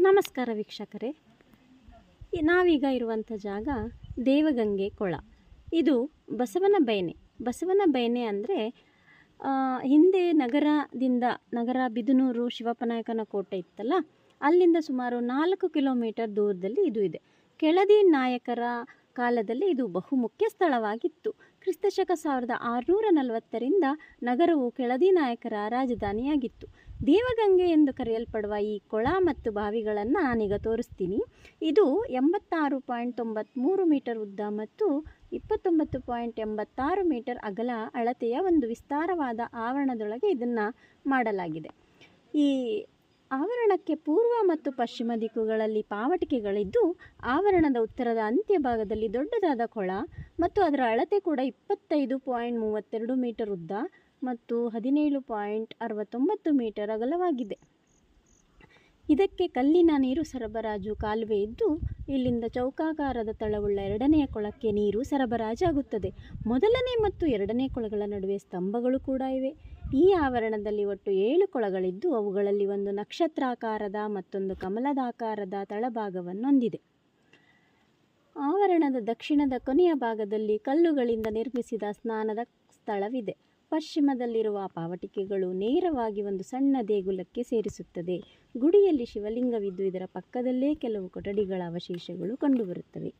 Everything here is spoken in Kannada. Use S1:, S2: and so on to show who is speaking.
S1: ನಮಸ್ಕಾರ ವೀಕ್ಷಕರೇ, ನಾವೀಗ ಇರುವಂಥ ಜಾಗ ದೇವಗಂಗೆ ಕೊಳ. ಇದು ಬಸವನ ಬಯನೆ ಅಂದರೆ ಹಿಂದೆ ನಗರ ಬಿದನೂರು ಶಿವಪ್ಪನಾಯಕನ ಕೋಟೆ ಇತ್ತಲ್ಲ, ಅಲ್ಲಿಂದ ಸುಮಾರು 4 ಕಿಲೋಮೀಟರ್ ದೂರದಲ್ಲಿ ಇದು ಇದೆ. ಕೆಳದಿ ನಾಯಕರ ಕಾಲದಲ್ಲಿ ಇದು ಬಹುಮುಖ್ಯ ಸ್ಥಳವಾಗಿತ್ತು. ಕ್ರಿಸ್ತಶಕ 1640ರಿಂದ ನಗರವು ಕೆಳದಿ ನಾಯಕರ ರಾಜಧಾನಿಯಾಗಿತ್ತು. ದೇವಗಂಗೆ ಎಂದು ಕರೆಯಲ್ಪಡುವ ಈ ಕೊಳ ಮತ್ತು ಬಾವಿಗಳನ್ನು ನಾನೀಗ ತೋರಿಸ್ತೀನಿ. ಇದು 86.93 ಮೀಟರ್ ಉದ್ದ ಮತ್ತು 29.86 ಮೀಟರ್ ಅಗಲ ಅಳತೆಯ ಒಂದು ವಿಸ್ತಾರವಾದ ಆವರಣದೊಳಗೆ ಇದನ್ನು ಮಾಡಲಾಗಿದೆ. ಈ ಆವರಣಕ್ಕೆ ಪೂರ್ವ ಮತ್ತು ಪಶ್ಚಿಮ ದಿಕ್ಕುಗಳಲ್ಲಿ ಪಾವಟಿಕೆಗಳಿದ್ದು, ಆವರಣದ ಉತ್ತರದ ಅಂತ್ಯಭಾಗದಲ್ಲಿ ದೊಡ್ಡದಾದ ಕೊಳ ಮತ್ತು ಅದರ ಅಳತೆ ಕೂಡ 25.32 ಮೀಟರ್ ಉದ್ದ ಮತ್ತು 17.69 ಮೀಟರ್ ಅಗಲವಾಗಿದೆ. ಇದಕ್ಕೆ ಕಲ್ಲಿನ ನೀರು ಸರಬರಾಜು ಕಾಲುವೆ ಇದ್ದು, ಇಲ್ಲಿಂದ ಚೌಕಾಕಾರದ ತಳವುಳ್ಳ ಎರಡನೆಯ ಕೊಳಕ್ಕೆ ನೀರು ಸರಬರಾಜಾಗುತ್ತದೆ. ಮೊದಲನೇ ಮತ್ತು ಎರಡನೇ ಕೊಳಗಳ ನಡುವೆ ಸ್ತಂಭಗಳು ಕೂಡ ಇವೆ. ಈ ಆವರಣದಲ್ಲಿ ಒಟ್ಟು 7 ಕೊಳಗಳಿದ್ದು, ಅವುಗಳಲ್ಲಿ ಒಂದು ನಕ್ಷತ್ರಾಕಾರದ ಮತ್ತೊಂದು ಕಮಲದಾಕಾರದ ತಳಭಾಗವನ್ನು ಹೊಂದಿದೆ. ಆವರಣದ ದಕ್ಷಿಣದ ಕೊನೆಯ ಭಾಗದಲ್ಲಿ ಕಲ್ಲುಗಳಿಂದ ನಿರ್ಮಿಸಿದ ಸ್ನಾನದ ಸ್ಥಳವಿದೆ. ಪಶ್ಚಿಮದಲ್ಲಿರುವ ಪಾವಟಿಕೆಗಳು ನೇರವಾಗಿ ಒಂದು ಸಣ್ಣ ದೇಗುಲಕ್ಕೆ ಸೇರಿಸುತ್ತದೆ. ಗುಡಿಯಲ್ಲಿ ಶಿವಲಿಂಗವಿದ್ದು, ಇದರ ಪಕ್ಕದಲ್ಲೇ ಕೆಲವು ಕೊಠಡಿಗಳ ಅವಶೇಷಗಳು ಕಂಡುಬರುತ್ತವೆ.